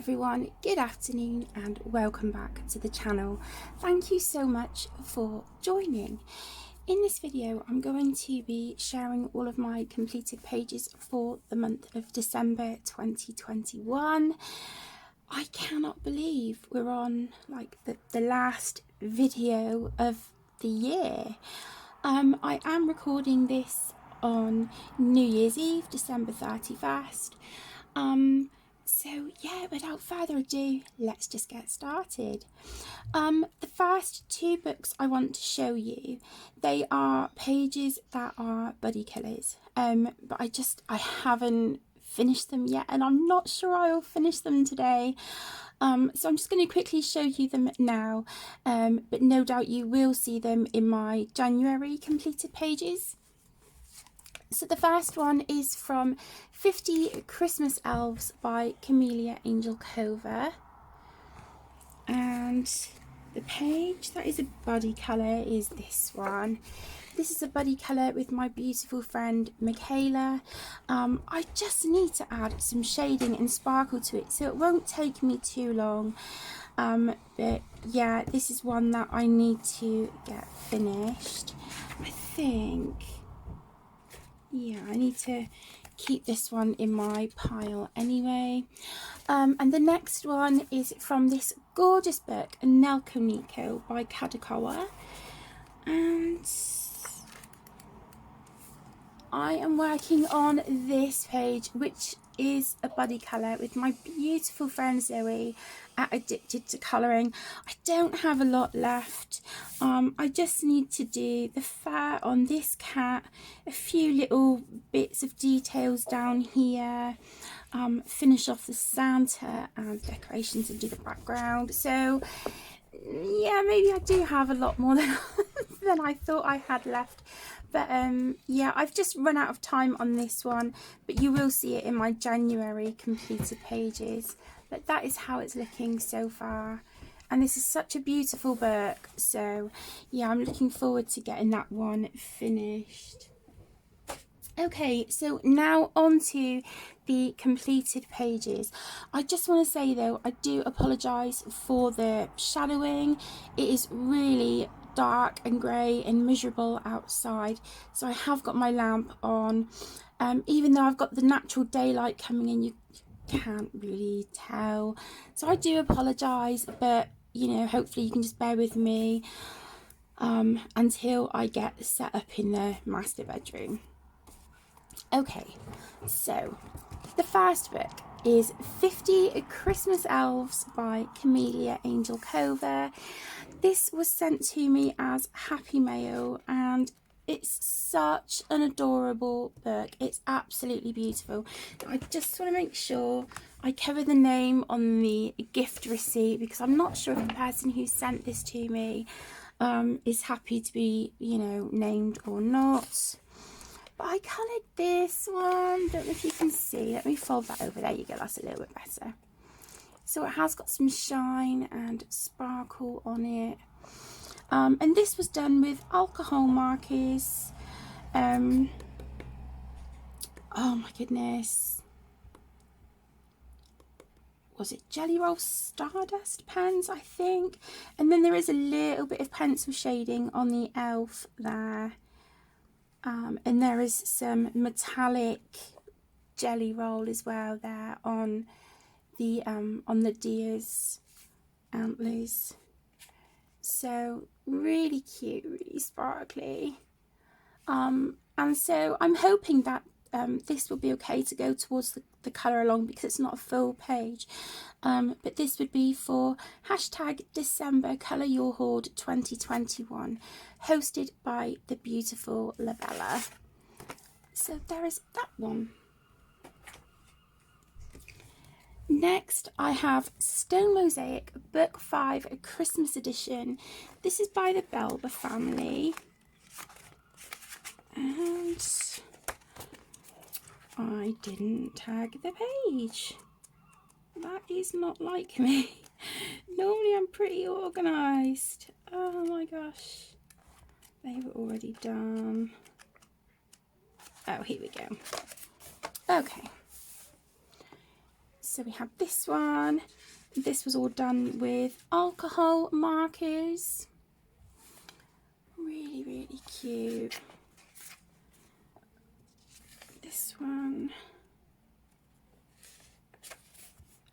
everyone, good afternoon and welcome back to the channel. Thank you so much for joining. In this video I'm going to be sharing all of my completed pages for the month of December 2021. I cannot believe we're on like the last video of the year. I am recording this on New Year's Eve, December 31st. So yeah, without further ado, let's just get started. The first two books I want to show you, they are pages that are buddy colours, but I haven't finished them yet, and I'm not sure I'll finish them today. So I'm just going to quickly show you them now, but no doubt you will see them in my January completed pages. So the first one is from 50 Christmas Elves by Camellia Angel Cover, and the page that is a buddy colour is this one. This is a buddy colour with my beautiful friend Michaela. I just need to add some shading and sparkle to it, so it won't take me too long. But yeah, this is one that I need to get finished. I think, yeah, I need to keep this one in my pile anyway. And the next one is from this gorgeous book, Nelko Nico by Kadakawa. And I am working on this page, which is a buddy colour with my beautiful friend Zoe at Addicted to Colouring. I don't have a lot left. I just need to do the fur on this cat, a few little bits of details down here, finish off the Santa and decorations and do the background. So yeah, maybe I do have a lot more than I thought I had left. But yeah, I've just run out of time on this one, but you will see it in my January completed pages. But that is how it's looking so far, and this is such a beautiful book, so yeah, I'm looking forward to getting that one finished. Okay, so now on to the completed pages. I just want to say though, I do apologise for the shadowing. It is really dark and grey and miserable outside, so I have got my lamp on. Even though I've got the natural daylight coming in, you can't really tell, so I do apologise, but you know, hopefully you can just bear with me until I get set up in the master bedroom. Okay, so the first book is 50 Christmas Elves by Camellia Angel Cover. This was sent to me as Happy Mail, and it's such an adorable book. It's absolutely beautiful. I just want to make sure I cover the name on the gift receipt, because I'm not sure if the person who sent this to me is happy to be, you know, named or not. But I coloured this one. Don't know if you can see. Let me fold that over. There you go. That's a little bit better. So it has got some shine and sparkle on it. And this was done with alcohol markers. Oh my goodness. Was it Jelly Roll Stardust pens, I think? And then there is a little bit of pencil shading on the elf there. And there is some metallic jelly roll as well there on the deer's antlers. So really cute, really sparkly. And so I'm hoping that this will be okay to go towards the colour along, because it's not a full page. But this would be for hashtag December Colour Your Hoard 2021, hosted by the beautiful Labella. So there is that one. Next I have Stone Mosaic Book 5 Christmas Edition. This is by the Belba family, and I didn't tag the page. That is not like me. Normally I'm pretty organised. Oh my gosh, they were already done. Oh, here we go. Okay, so we have this one. this was all done with alcohol markers. Really, really cute. This one,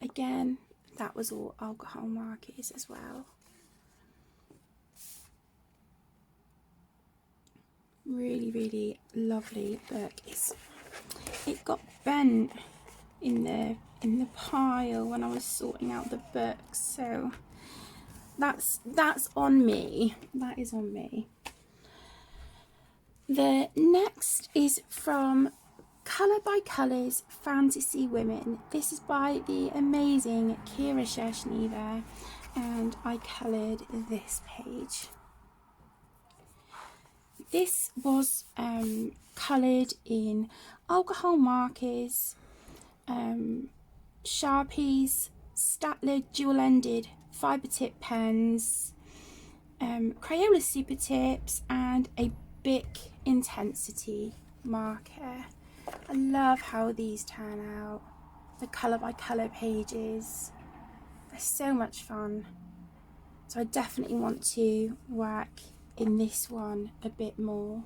again, that was all alcohol markers as well. Really, really lovely book. It got bent in the pile when I was sorting out the books, so that's on me. That is on me. The next is from Colour by Colours Fantasy Women. This is by the amazing Kira Shershniva, and I coloured this page. This was coloured in alcohol markers, Sharpies, Staedtler dual-ended fibre tip pens, Crayola super tips, and a Bic intensity marker. I love how these turn out. The colour by colour pages. They're so much fun. So I definitely want to work in this one a bit more.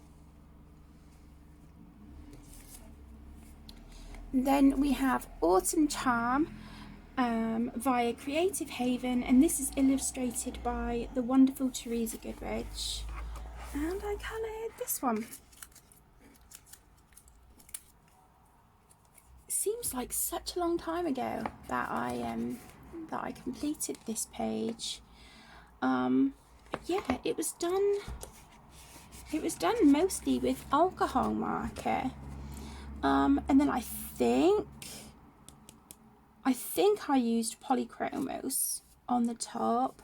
Then we have Autumn Charm via Creative Haven, and this is illustrated by the wonderful Teresa Goodrich. And I coloured this one. Seems like such a long time ago that I completed this page. Yeah, it was done mostly with alcohol marker, and then I think I used polychromos on the top,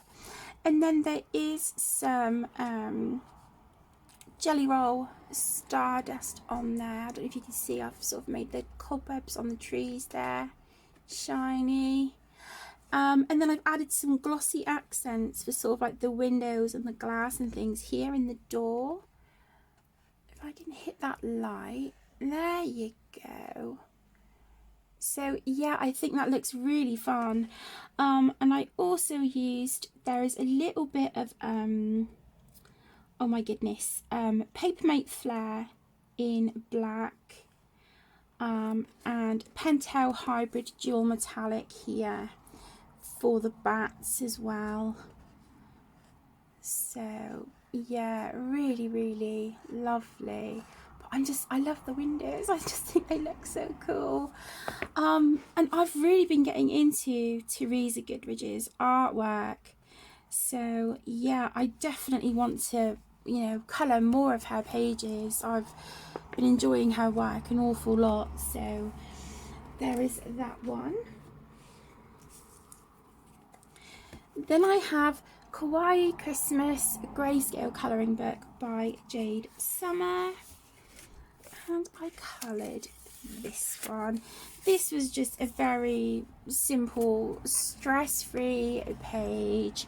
and then there is some Jelly Roll Stardust on there. I don't know if you can see, I've sort of made the cobwebs on the trees there shiny. And then I've added some glossy accents for sort of like the windows and the glass and things here in the door. If I can hit that light, there you go. So yeah, I think that looks really fun. And I also used, there is a little bit of oh my goodness, Papermate Flare in black, and Pentel Hybrid Dual Metallic here for the bats as well. So yeah, really, really lovely. But I love the windows. I just think they look so cool. And I've really been getting into Teresa Goodrich's artwork. So yeah, I definitely want to, you know, colour more of her pages. I've been enjoying her work an awful lot. So there is that one. Then I have Kawaii Christmas Grayscale Colouring Book by Jade Summer, and I coloured this one. This was just a very simple, stress-free page,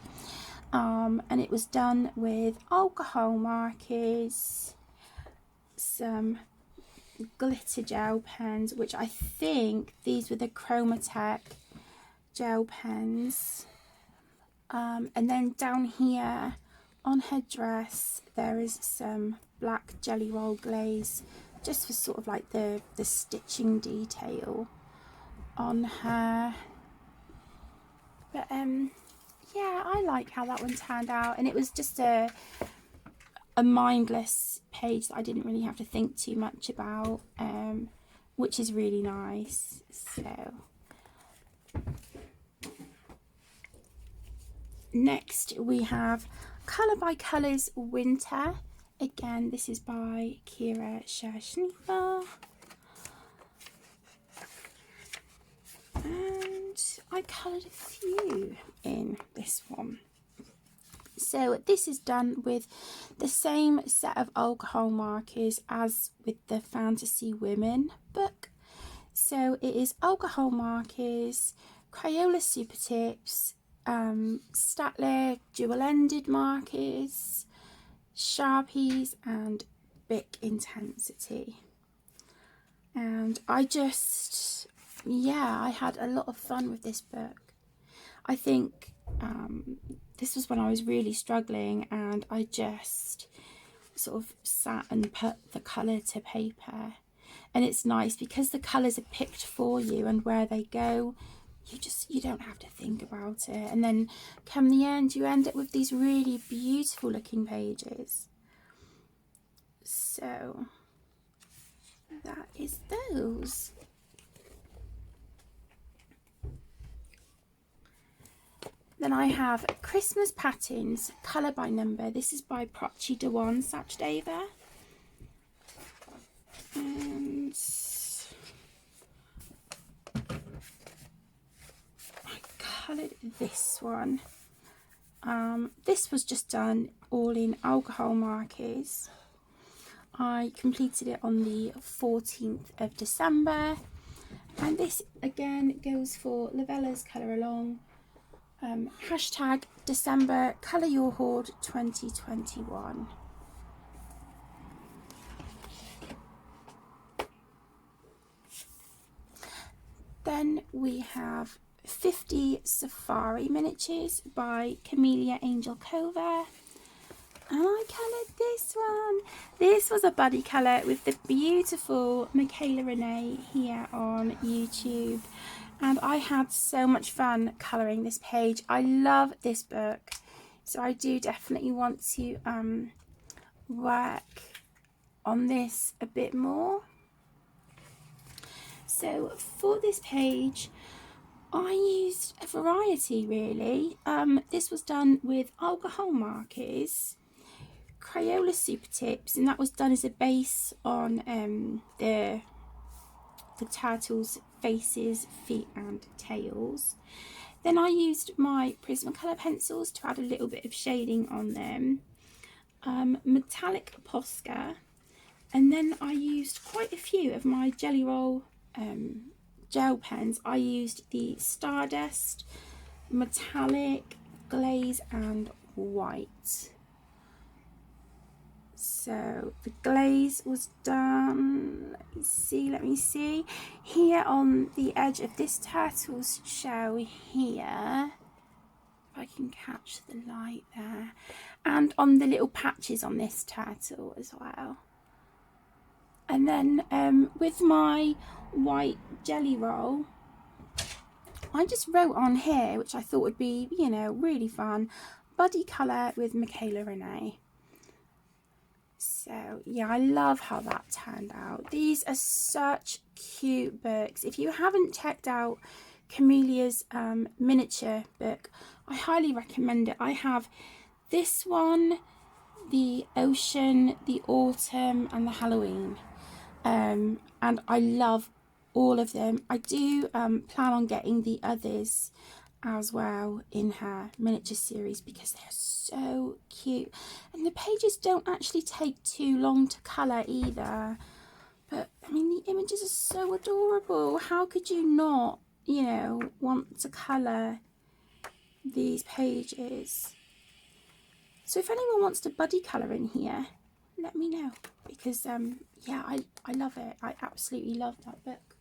and it was done with alcohol markers, some glitter gel pens, which I think these were the Chromatech gel pens. And then down here on her dress there is some black Jelly Roll glaze, just for sort of like the stitching detail on her. But yeah, I like how that one turned out, and it was just a mindless page that I didn't really have to think too much about, which is really nice. So next we have Colour by Colours Winter. Again, this is by Kira Shershniva. And I coloured a few in this one. So this is done with the same set of alcohol markers as with the Fantasy Women book. So it is alcohol markers, Crayola super tips, Staedtler dual-ended markers, Sharpies, and Bic intensity. And I had a lot of fun with this book. I think this was when I was really struggling, and I just sort of sat and put the colour to paper. And it's nice because the colours are picked for you, and where they go, you don't have to think about it. And then come the end, you end up with these really beautiful looking pages. So that is those. Then I have Christmas Patterns, colour by number. This is by Prochi Dewan Sachdeva. And I coloured this one. This was just done all in alcohol markers. I completed it on the 14th of December. And this again goes for Lavella's Colour Along. Hashtag December Colour Your Hoard 2021. Then we have 50 Safari Miniatures by Camellia Angel Cover. And I coloured this one. This was a buddy colour with the beautiful Michaela Renee here on YouTube. And I had so much fun colouring this page. I love this book. So I do definitely want to work on this a bit more. So for this page, I used a variety really. This was done with alcohol markers, Crayola Super Tips, and that was done as a base on the turtles' faces, feet and tails. Then I used my Prismacolor pencils to add a little bit of shading on them, metallic Posca, and then I used quite a few of my Jelly Roll gel pens. I used the Stardust, Metallic, Glaze and White. So the glaze was done, let me see, here on the edge of this turtle's shell here, if I can catch the light there, and on the little patches on this turtle as well. And then with my white Jelly Roll, I just wrote on here, which I thought would be, you know, really fun, buddy colour with Michaela Renee. So yeah, I love how that turned out. These are such cute books. If you haven't checked out Camellia's miniature book, I highly recommend it. I have this one, the ocean, the autumn and the Halloween, and I love all of them. I do plan on getting the others as well in her miniature series because they're so cute, and the pages don't actually take too long to colour either. But I mean, the images are so adorable. How could you not, you know, want to colour these pages? So if anyone wants to buddy colour in here, let me know, because yeah, I love it. I absolutely love that book.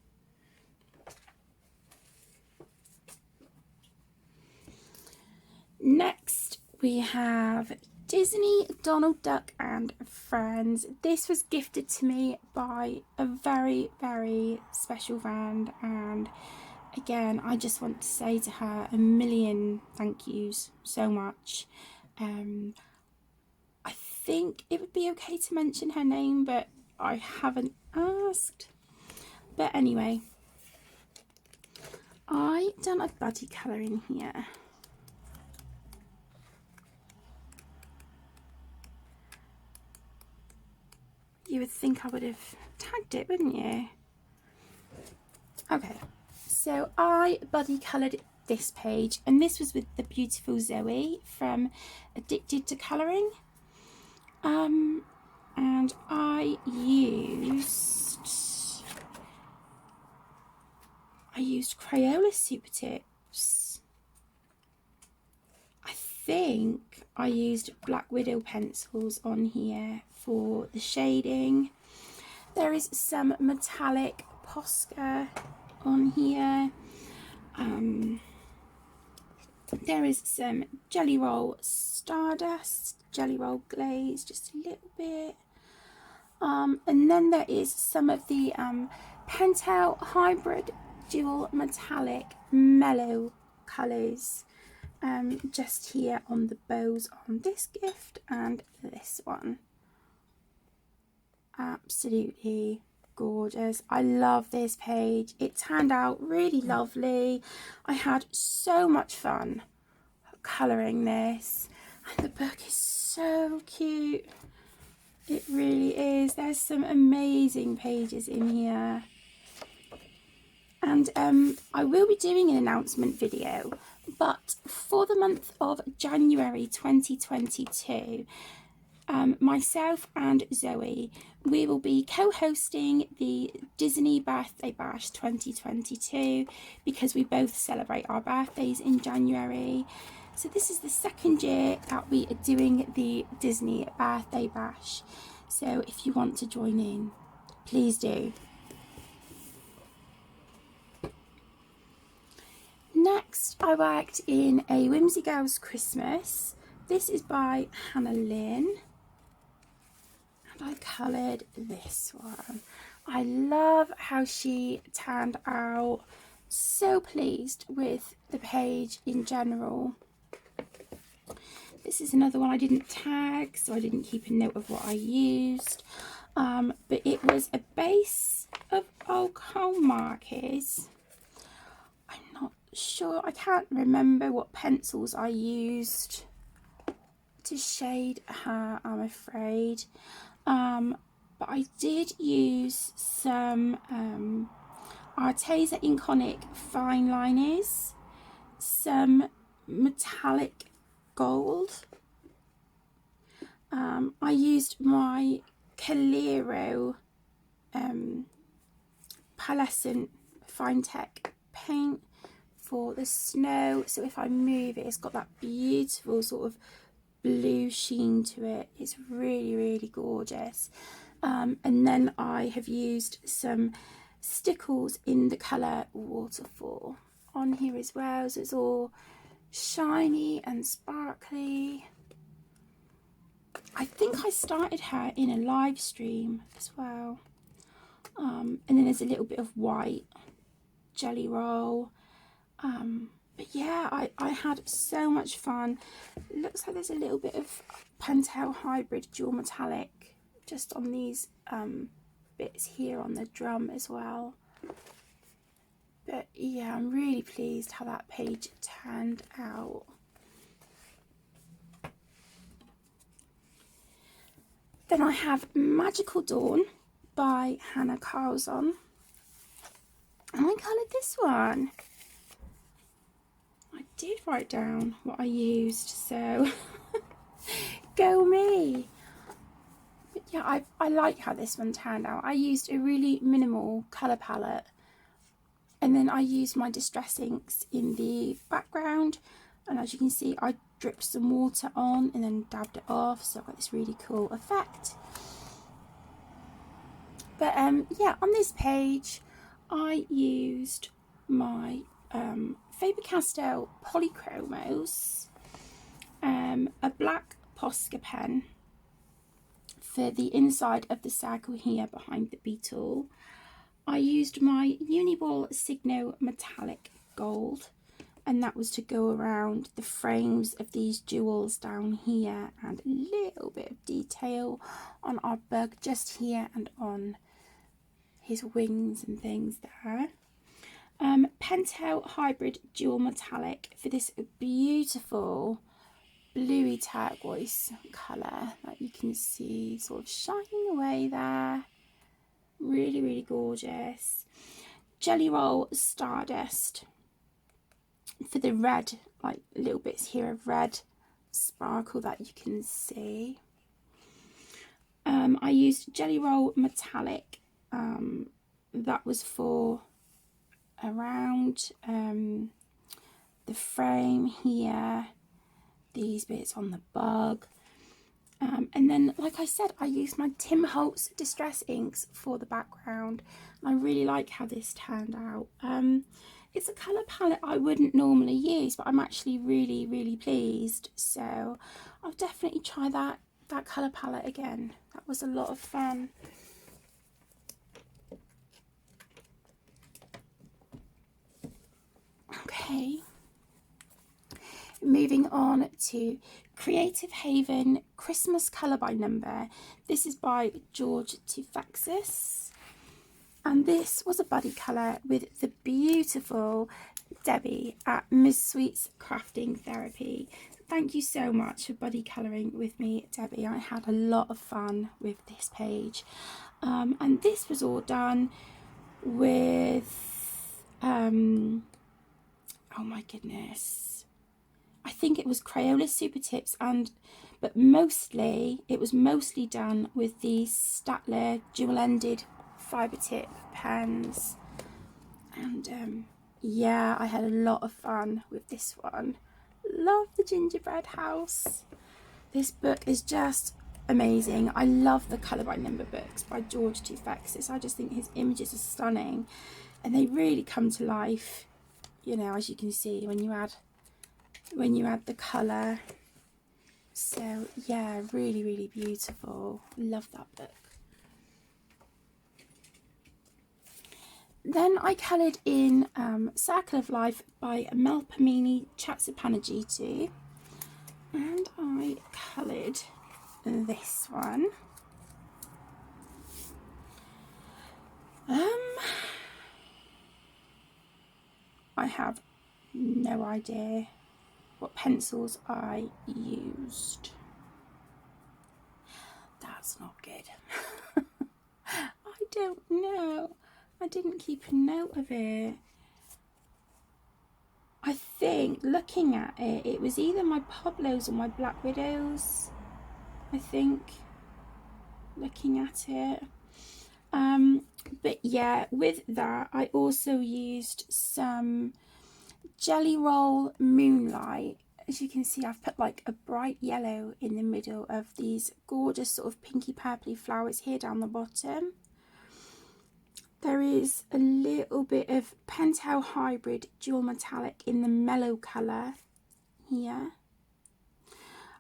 Next we have Disney, Donald Duck and Friends. This was gifted to me by a very, very special friend, and again, I just want to say to her a million thank yous so much. I think it would be okay to mention her name, but I haven't asked. But anyway, I done a buddy colour in here. You would think I would have tagged it, wouldn't you? Okay, so I buddy coloured this page, and this was with the beautiful Zoe from Addicted to Colouring. And I used Crayola Super Tips. I think I used Black Widow pencils on here for the shading. There is some metallic Posca on here. There is some Jelly Roll Stardust, Jelly Roll Glaze, just a little bit. And then there is some of the Pentel Hybrid Dual Metallic Mellow colours, just here on the bows on this gift and this one. Absolutely gorgeous. I love this page. It turned out really lovely. I had so much fun colouring this, and the book is so cute. It really is. There's some amazing pages in here. And I will be doing an announcement video, but for the month of January 2022, myself and Zoe, we will be co-hosting the Disney Birthday Bash 2022 because we both celebrate our birthdays in January. So this is the second year that we are doing the Disney Birthday Bash. So if you want to join in, please do. Next, I worked in a Whimsical Christmas. This is by Hannah Lynn. And I coloured this one. I love how she turned out. So pleased with the page in general. This is another one I didn't tag, so I didn't keep a note of what I used. But it was a base of alcohol markers. I'm not sure, I can't remember what pencils I used to shade her, I'm afraid. But I did use some Arteza Inconic fine liners, some metallic gold. I used my Calero Pearlescent Fine Tech paint for the snow, so if I move it, it's got that beautiful sort of blue sheen to it. It's really gorgeous. And then I have used some stickles in the colour Waterfall on here as well, so it's all shiny and sparkly. I think I started her in a live stream as well. And then there's a little bit of white Jelly Roll. But yeah, I had so much fun. It looks like there's a little bit of Pentel Hybrid Dual Metallic just on these bits here on the drum as well. But yeah, I'm really pleased how that page turned out. Then I have Magical Dawn by Hannah Carlson. And I coloured this one. I did write down what I used, so go me. But yeah, I like how this one turned out. I used a really minimal colour palette, and then I used my Distress inks in the background, and as you can see, I dripped some water on and then dabbed it off, so I've got this really cool effect. But yeah, on this page I used my Faber-Castell Polychromos, a black Posca pen for the inside of the circle here behind the beetle. I used my Uniball Signo Metallic Gold, and that was to go around the frames of these jewels down here, and a little bit of detail on our bug just here and on his wings and things there. Pentel Hybrid Dual Metallic for this beautiful bluey turquoise colour that you can see sort of shining away there. Really gorgeous. Jelly Roll Stardust for the red, like little bits here of red sparkle that you can see. I used Jelly Roll Metallic, that was for around the frame here, these bits on the bug. And then, like I said, I used my Tim Holtz Distress inks for the background. I really like how this turned out. it's a colour palette I wouldn't normally use, but I'm actually really pleased. So I'll definitely try that colour palette again. That was a lot of fun. Okay, moving on to Creative Haven Christmas Colour by Number. This is by George Tufexis, and this was a buddy colour with the beautiful Debbie at Miss Sweet's Crafting Therapy. Thank you so much for buddy colouring with me, Debbie. I had a lot of fun with this page, and this was all done with oh my goodness, I think it was Crayola Super Tips, but it was mostly done with the Staedtler dual-ended fibre tip pens. And yeah, I had a lot of fun with this one. Love the gingerbread house. This book is just amazing. I love the Colour by Number books by George Tufexis. I just think his images are stunning, and they really come to life, you know, as you can see when you add the colour. So yeah, really beautiful. Love that book. Then I coloured in Circle of Life by Melpomene Chatsapanaghitu, and I coloured this one. I have no idea what pencils I used. That's not good. I don't know. I didn't keep a note of it. I think, looking at it, it was either my Pablos or my Black Widows, I think, looking at it. But yeah, with that, I also used some Jelly Roll Moonlight. As you can see, I've put like a bright yellow in the middle of these gorgeous sort of pinky purpley flowers here down the bottom. There is a little bit of Pentel Hybrid Dual Metallic in the mellow colour here.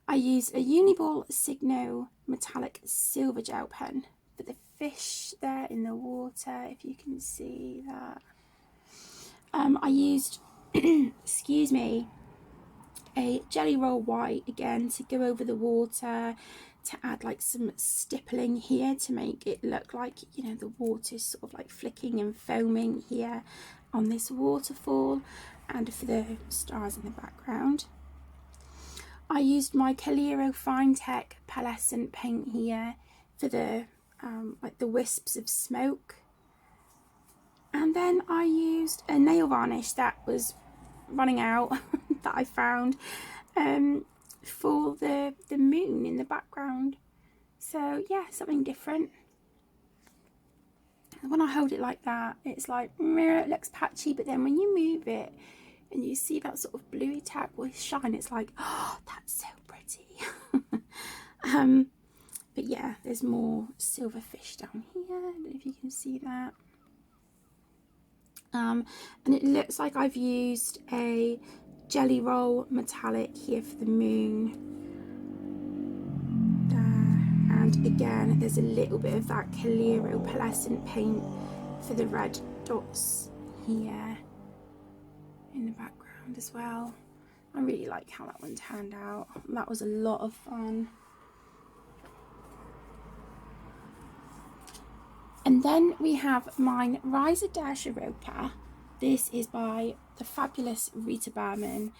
I used a Uniball Signo Metallic Silver Gel Pen for the fish there in the water, if you can see that. I used, excuse me, a Jelly Roll White again to go over the water, to add like some stippling here to make it look like, you know, the water's sort of like flicking and foaming here on this waterfall, and for the stars in the background. I used my Calero Fine Tech pearlescent paint here for the like the wisps of smoke, and then I used a nail varnish that was running out that I found for the moon in the background. So yeah, something different. When I hold it like that, it's like, it looks patchy, but then when you move it and you see that sort of bluey turquoise shine, it's like, oh, that's so pretty. But yeah, there's more silver fish down here. I don't know if you can see that. And it looks like I've used a Jelly Roll Metallic here for the moon. There. And again, there's a little bit of that Calero pearlescent paint for the red dots here in the background as well. I really like how that one turned out. That was a lot of fun. And then we have mine Riser Dash Europa. This is by the fabulous Rita Berman,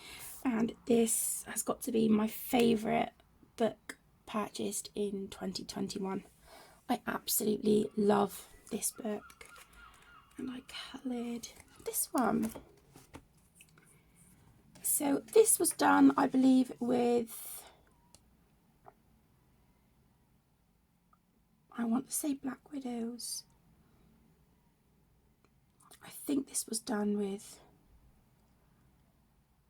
and this has got to be my favourite book purchased in 2021. I absolutely love this book, and I coloured this one. So this was done, I believe, with, I want to say Black Widows. I think this was done with,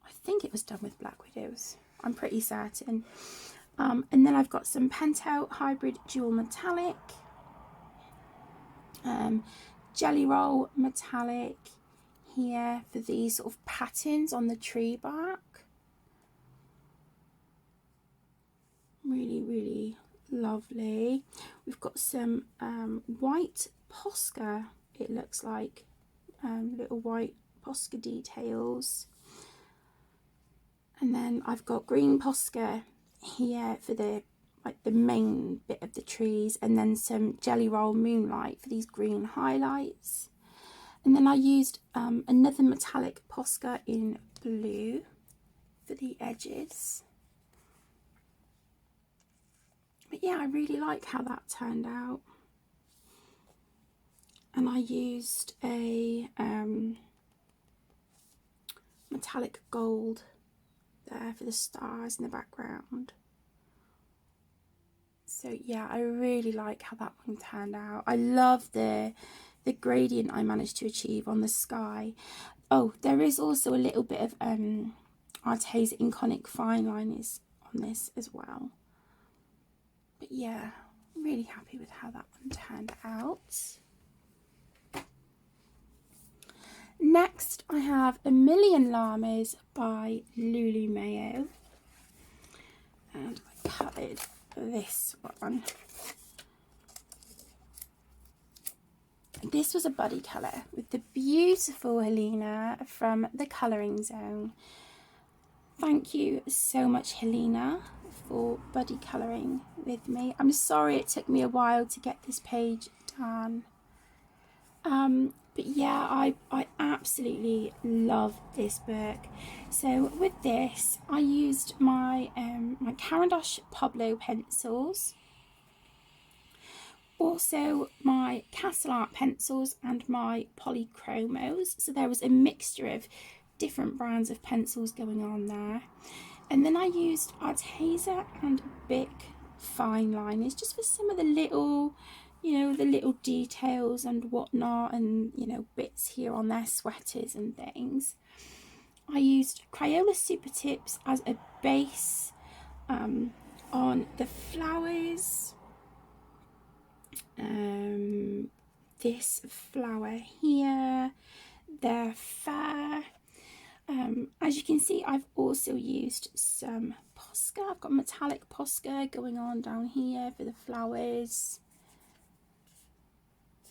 I think it was done with Black Widows. I'm pretty certain. And then I've got some Pentel Hybrid Dual Metallic, Jelly Roll Metallic here for these sort of patterns on the tree bark. Really, really lovely. We've got some white Posca, it looks like, little white Posca details. And then I've got green Posca here for the main bit of the trees, and then some Jelly Roll Moonlight for these green highlights. And then I used another metallic Posca in blue for the edges. But yeah, I really like how that turned out. And I used a metallic gold there for the stars in the background. So yeah, I really like how that one turned out. I love the gradient I managed to achieve on the sky. Oh, there is also a little bit of Arteza Inconic fine liners on this as well. But yeah, really happy with how that one turned out. Next, I have A Million Llamas by Lulu Mayo. And I coloured this one. This was a buddy colour with the beautiful Helena from the Colouring Zone. Thank you so much, Helena, for buddy colouring with me. I'm sorry it took me a while to get this page done. But yeah, I absolutely love this book. So with this, I used my my Caran d'Ache Pablo pencils, also my Castle Art pencils and my Polychromos. So there was a mixture of different brands of pencils going on there. And then I used Arteza and Bic fine liners just for some of the little, you know, the little details and whatnot, and, you know, bits here on their sweaters and things. I used Crayola Super Tips as a base on the flowers. This flower here, their fur. As you can see, I've also used some Posca. I've got metallic Posca going on down here for the flowers.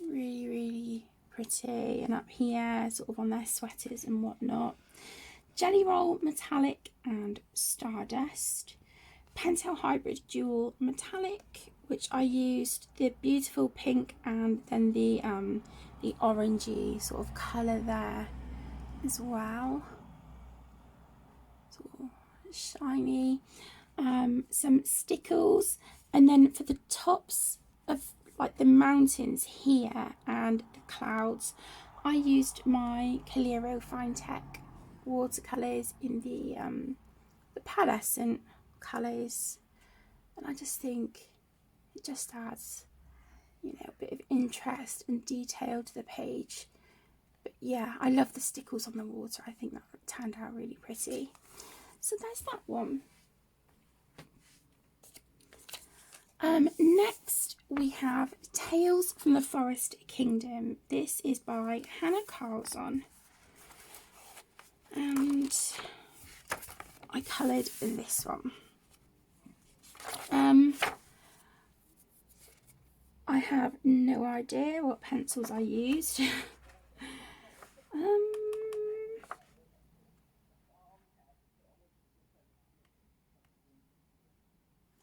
Really, really pretty. And up here, sort of on their sweaters and whatnot. Jelly Roll Metallic and Stardust. Pentel Hybrid Dual Metallic, which I used the beautiful pink and then the orangey sort of colour there as well. Sort of shiny. Some stickles, and then for the tops of like the mountains here and the clouds, I used my Calero Fine Tech watercolours in the pearlescent colours, and I just think it just adds, you know, a bit of interest and detail to the page. But yeah, I love the stickles on the water. I think that turned out really pretty. So there's that one. Next we have Tales from the Forest Kingdom. This is by Hannah Carlson, and I coloured this one. I have no idea what pencils I used.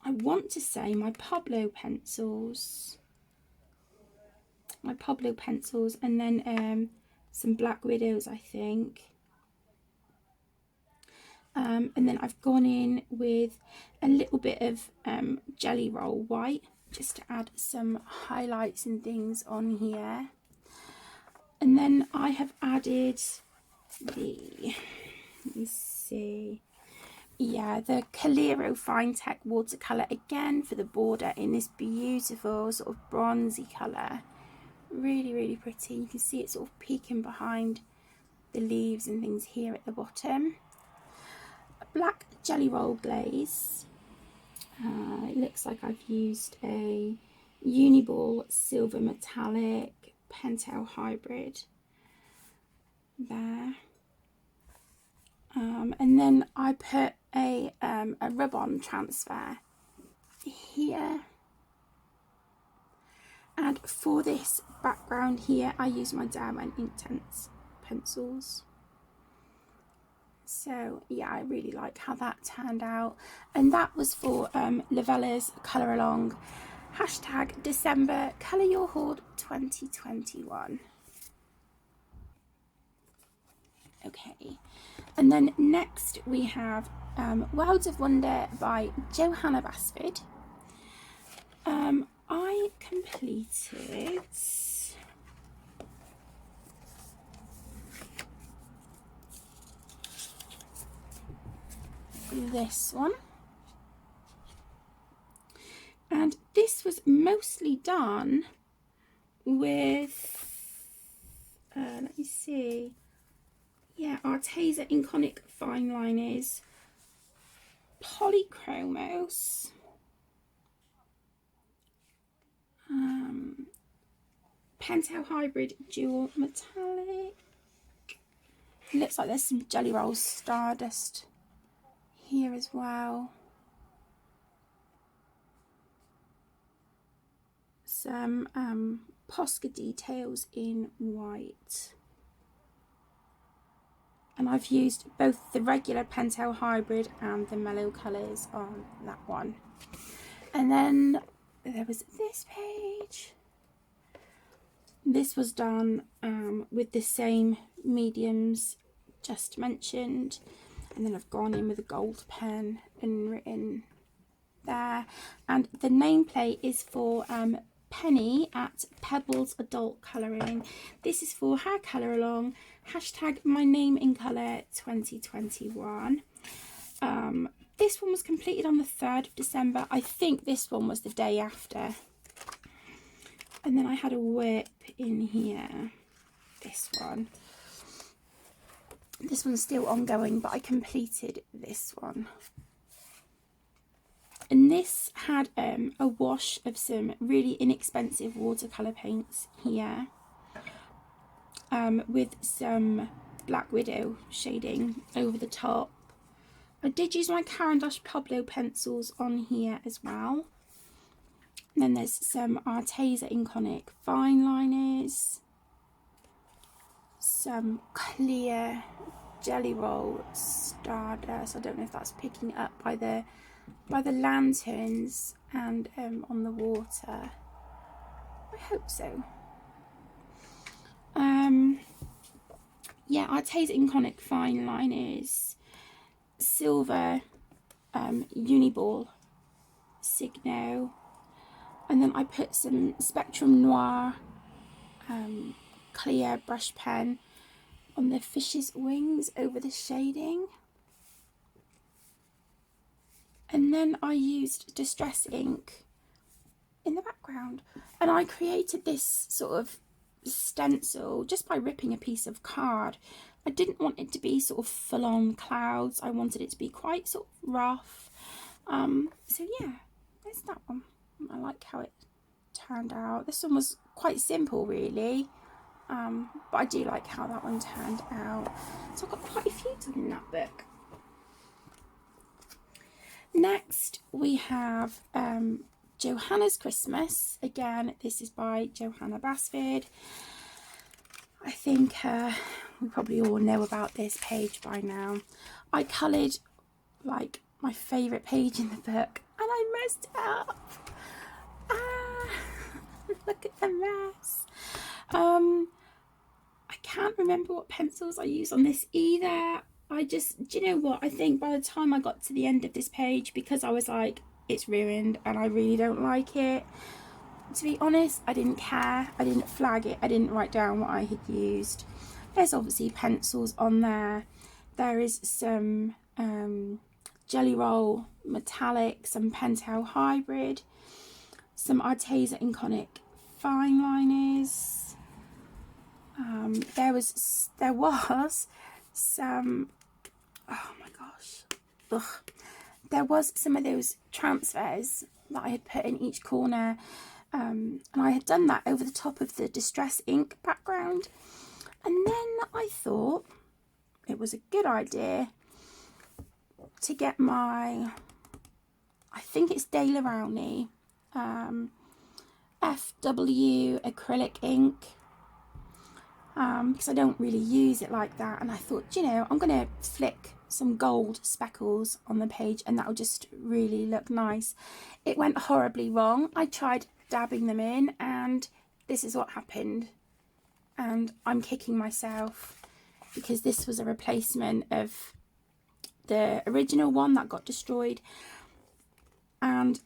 I want to say my Pablo pencils, and then some Black Widows, I think. And then I've gone in with a little bit of Jelly Roll White, just to add some highlights and things on here. And then I have added the, let me see, yeah, the Calero Fine Tech watercolour again for the border in this beautiful sort of bronzy colour. Really, really pretty. You can see it sort of peeking behind the leaves and things here at the bottom. A black Jelly Roll glaze. It looks like I've used a Uniball Silver Metallic Pentel Hybrid. there. And then I put a rub-on transfer here. And for this background here, I use my Derwent Inktense pencils. So yeah, I really like how that turned out. And that was for Lavella's Colour Along hashtag December Colour Your Hoard 2021. Okay, and then next we have Worlds of Wonder by Johanna Basford. I completed this one, and this was mostly done with let me see, yeah, Arteza Inconic Fine Liners, Polychromos, Pentel Hybrid Dual Metallic. It looks like there's some Jelly Roll Stardust here as well. Some Posca details in white. And I've used both the regular Pentel Hybrid and the mellow colours on that one. And then there was this page. This was done with the same mediums just mentioned, and then I've gone in with a gold pen and written there. And the nameplate is for Penny at Pebbles Adult Colouring. This is for her Colour Along hashtag My Name in Colour 2021. This one was completed on the 3rd of December. I think this one was the day after. And then I had a whip in here, this one. This one's still ongoing, but I completed this one. And this had a wash of some really inexpensive watercolour paints here, with some Black Widow shading over the top. I did use my Caran d'Ache Pablo pencils on here as well. And then there's some Arteza Inconic Fine Liners, some clear Jelly Roll Stardust. I don't know if that's picking up by the lanterns and on the water. I hope so. Yeah, Arteza Inconic Fine Liners, silver Uniball Signo. And then I put some Spectrum Noir clear brush pen on the fish's wings over the shading. And then I used Distress ink in the background. And I created this sort of stencil just by ripping a piece of card. I didn't want it to be sort of full-on clouds. I wanted it to be quite sort of rough. So yeah, there's that one. I like how it turned out. This one was quite simple really, but I do like how that one turned out. So I've got quite a few done in that book. Next we have Johanna's Christmas. Again, this is by Johanna Basford. I think we probably all know about this page by now. I coloured like my favourite page in the book and I messed it up. Look at the mess. I can't remember what pencils I used on this either. Do you know what? I think by the time I got to the end of this page, because I was like, it's ruined and I really don't like it, to be honest, I didn't care. I didn't flag it. I didn't write down what I had used. There's obviously pencils on there. There is some Jelly Roll Metallic, some Pentel Hybrid, some Arteza Inconic Fine Liners. There was some, oh my gosh, ugh. There was some of those transfers that I had put in each corner, and I had done that over the top of the Distress ink background. And then I thought it was a good idea to get my, I think it's Daler Rowney FW acrylic ink, because I don't really use it like that, and I thought, you know, I'm going to flick some gold speckles on the page and that'll just really look nice. It went horribly wrong. I tried dabbing them in and this is what happened, and I'm kicking myself because this was a replacement of the original one that got destroyed. And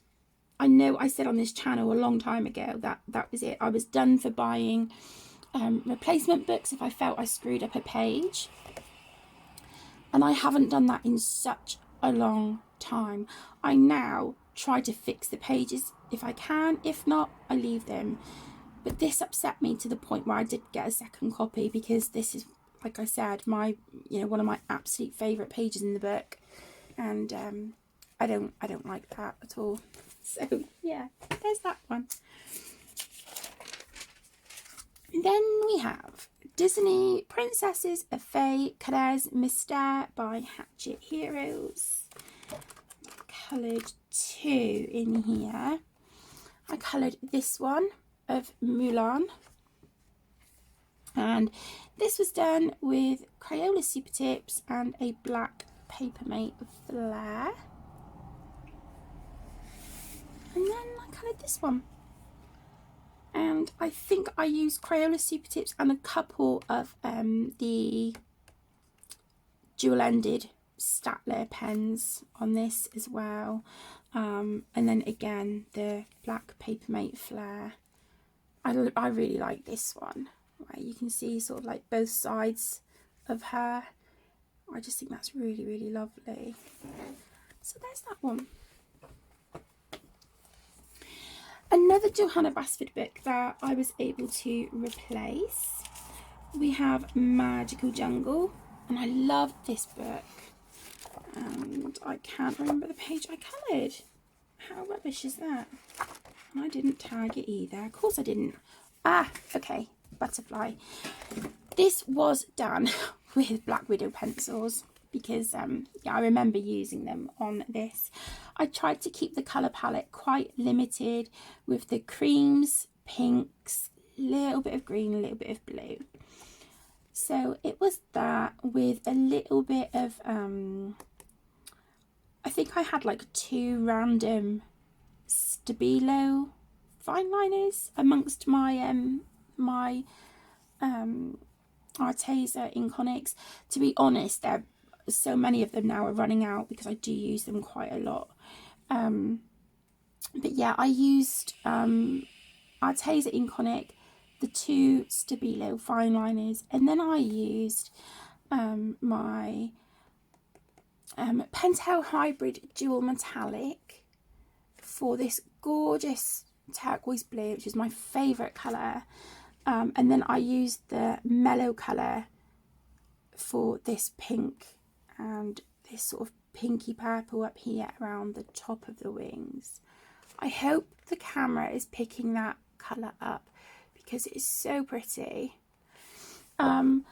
I know I said on this channel a long time ago that that was it. I was done for buying replacement books if I felt I screwed up a page. And I haven't done that in such a long time. I now try to fix the pages if I can. If not, I leave them. But this upset me to the point where I did get a second copy, because this is, like I said, my, you know, one of my absolute favourite pages in the book. And I don't like that at all. So yeah, there's that one. Then we have Disney Princesses of Fae Cadets Mystère by Hatchet Heroes. Coloured 2 in here. I coloured this one of Mulan. And this was done with Crayola Super Tips and a black Papermate flare. And then I coloured this one. And I think I used Crayola Super Tips and a couple of the dual-ended Statler pens on this as well. And then again, the black Papermate flare. I really like this one, where you can see sort of like both sides of her. I just think that's really, really lovely. So there's that one. Another Johanna Basford book that I was able to replace. We have Magical Jungle, and I love this book. And I can't remember the page I coloured. How rubbish is that? And I didn't tag it either. Of course I didn't. Ah, okay, Butterfly. This was done with Black Widow pencils because yeah, I remember using them on this. I tried to keep the colour palette quite limited with the creams, pinks, a little bit of green, a little bit of blue. So it was that with a little bit of, I think I had like 2 random Stabilo fine liners amongst my my Arteza Inconics. To be honest, there so many of them now are running out because I do use them quite a lot. But yeah, I used Arteza Inconic, the 2 Stabilo fine liners, and then I used my Pentel Hybrid Dual Metallic for this gorgeous turquoise blue, which is my favourite colour. And then I used the mellow colour for this pink and this sort of pinky purple up here around the top of the wings. I hope the camera is picking that colour up because it is so pretty. And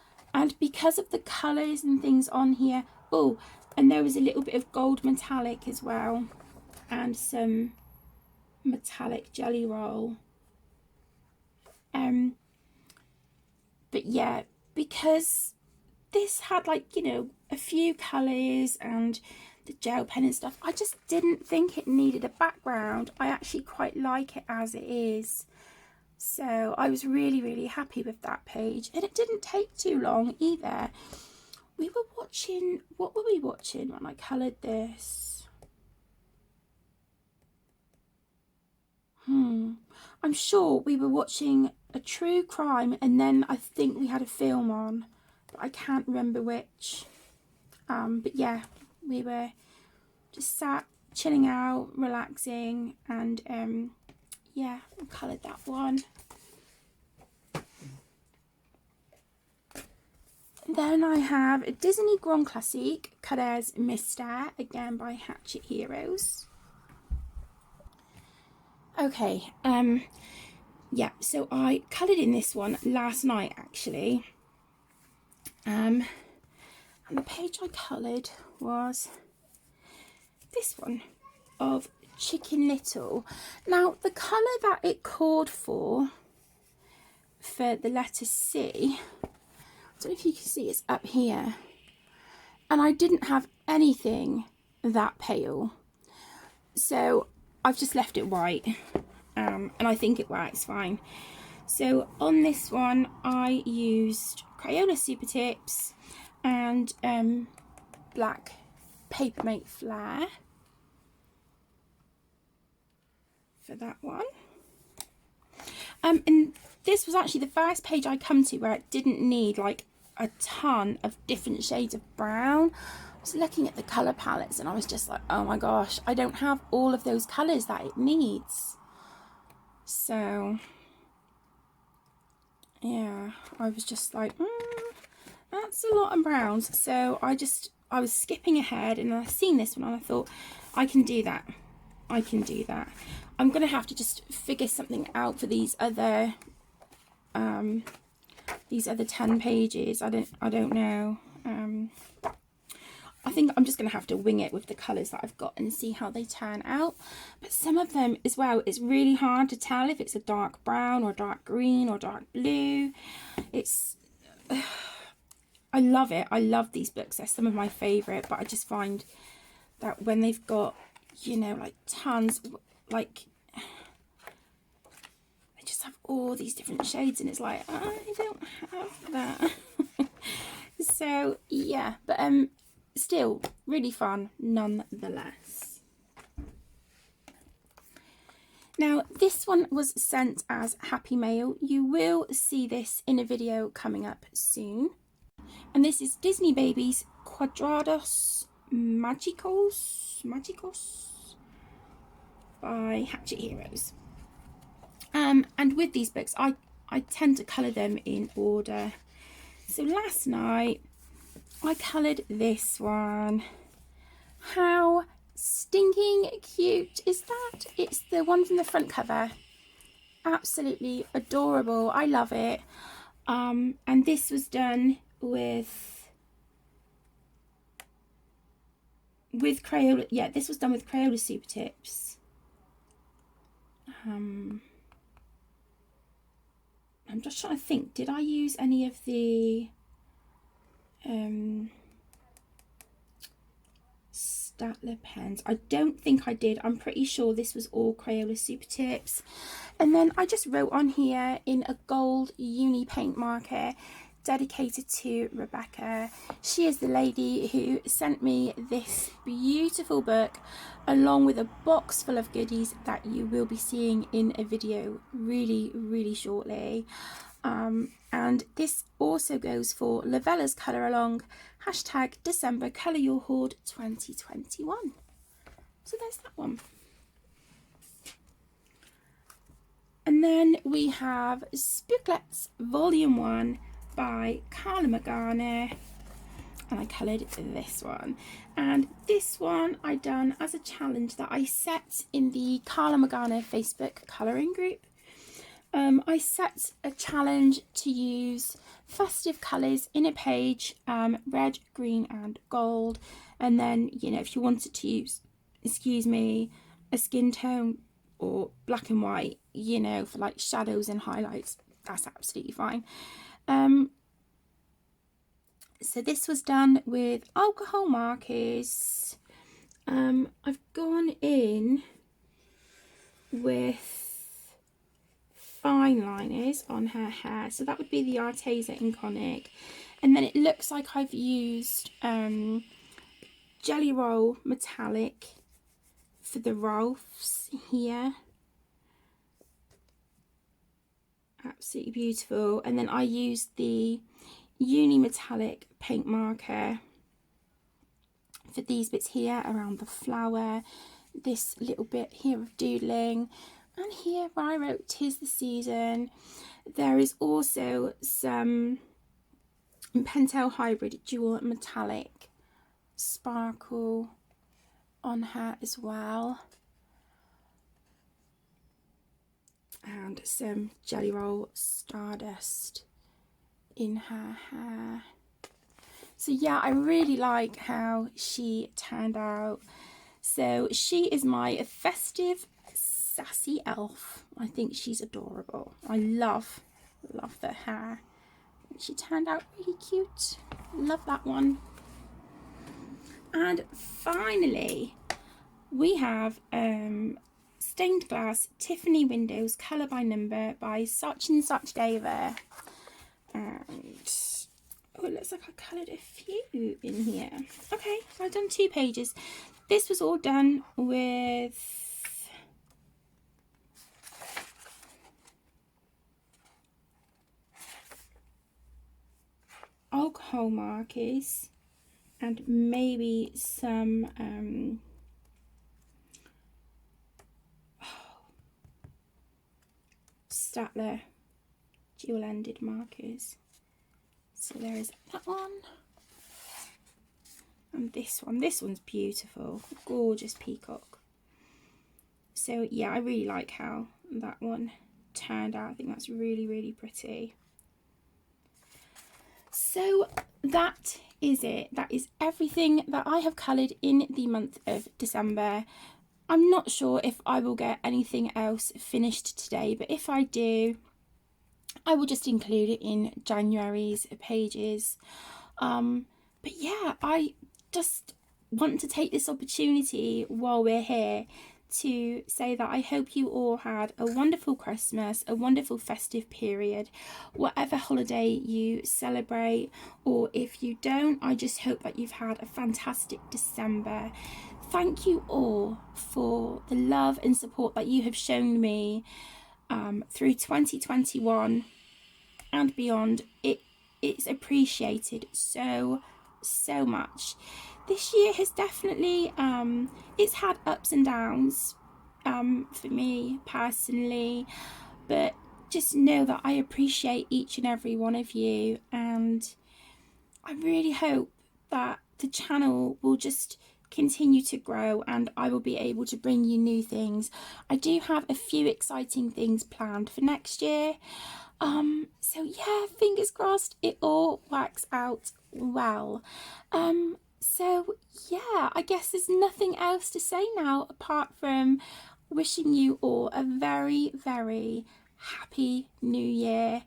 because of the colours and things on here, oh, and there was a little bit of gold metallic as well, and some metallic jelly roll. But yeah, because this had, like, you know, a few colours and the gel pen and stuff, I just didn't think it needed a background. I actually quite like it as it is. So I was really, really happy with that page. And it didn't take too long either. We were watching, what were we watching when I coloured this? I'm sure we were watching a true crime, and then I think we had a film on, but I can't remember which. But yeah, we were just sat chilling out, relaxing, and yeah, I coloured that one. Then I have a Disney Grand Classique Cadets Mystère, again by Hatchet Heroes. Okay, yeah, so I coloured in this one last night actually, And the page I coloured was this one of Chicken Little. Now the colour that it called for the letter C, I don't know if you can see, it's up here, and I didn't have anything that pale, so I've just left it white, and I think it works fine. So on this one I used Crayola Super Tips and black Papermate Flair for that one. And this was actually the first page I come to where it didn't need like a ton of different shades of brown. I was looking at the colour palettes and I was just like, oh my gosh, I don't have all of those colours that it needs. So yeah, I was just like, that's a lot of browns. So I was skipping ahead and I seen this one and I thought, I can do that. I can do that. I'm gonna have to just figure something out for these other 10 pages. I don't know. I think I'm just gonna have to wing it with the colours that I've got and see how they turn out. But some of them as well, it's really hard to tell if it's a dark brown or dark green or dark blue. It's I love it. I love these books. They're some of my favourite, but I just find that when they've got, you know, like tons, like they just have all these different shades and it's like, I don't have that. So yeah, but still really fun nonetheless. Now this one was sent as Happy Mail. You will see this in a video coming up soon. And this is Disney Babies Quadrados Magicos by Hatchet Heroes. And with these books I tend to colour them in order. So last night I coloured this one. How stinking cute is that? It's the one from the front cover. Absolutely adorable. I love it. And this was done with Crayola. Yeah, this was done with Crayola Super Tips. I'm just trying to think, did I use any of the Statler pens? I don't think I did. I'm pretty sure this was all Crayola Super Tips. And then I just wrote on here in a gold uni paint marker, dedicated to Rebecca. She is the lady who sent me this beautiful book along with a box full of goodies that you will be seeing in a video really shortly. And this also goes for Lavella's Colour Along, #December Colour Your Hoard 2021. So there's that one. And then we have Spooklets Volume 1 by Carla Magana, and I coloured this one. And this one I done as a challenge that I set in the Carla Magana Facebook colouring group. I set a challenge to use festive colours in a page, red, green and gold, and then, you know, if you wanted to use, excuse me, a skin tone or black and white, you know, for like shadows and highlights, that's absolutely fine. So this was done with alcohol markers. I've gone in with fine liners on her hair, so that would be the Arteza Iconic, and then it looks like I've used Jelly Roll Metallic for the Ralphs here. Absolutely beautiful. And then I used the Uni Metallic paint marker for these bits here around the flower, this little bit here of doodling, and here where I wrote "'Tis the Season." There is also some Pentel Hybrid Dual Metallic sparkle on her as well, and some Jelly Roll Stardust in her hair. So yeah, I really like how she turned out. So she is my festive sassy elf. I think she's adorable. I love the hair. She turned out really cute. Love that one. And finally, we have stained glass Tiffany windows, colour by number by such and such Daver. And oh, it looks like I coloured a few in here. Okay, so I've done 2 pages. This was all done with alcohol markers and maybe some Statler dual-ended markers. So there is that one. And this one. This one's beautiful. Gorgeous peacock. So yeah, I really like how that one turned out. I think that's really, really pretty. So that is it. That is everything that I have coloured in the month of December. I'm not sure if I will get anything else finished today, but if I do, I will just include it in January's pages. But yeah, I just want to take this opportunity while we're here to say that I hope you all had a wonderful Christmas, a wonderful festive period, whatever holiday you celebrate, or if you don't, I just hope that you've had a fantastic December. Thank you all for the love and support that you have shown me through 2021 and beyond. It's appreciated so much. This year has definitely it's had ups and downs for me personally, but just know that I appreciate each and every one of you, and I really hope that the channel will just continue to grow and I will be able to bring you new things. I do have a few exciting things planned for next year. So yeah, fingers crossed it all works out well. So yeah, I guess there's nothing else to say now apart from wishing you all a very, very happy new year.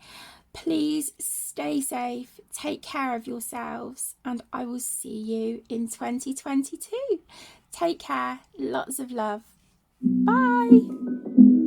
Please stay safe, take care of yourselves, and I will see you in 2022. Take care, lots of love. Bye.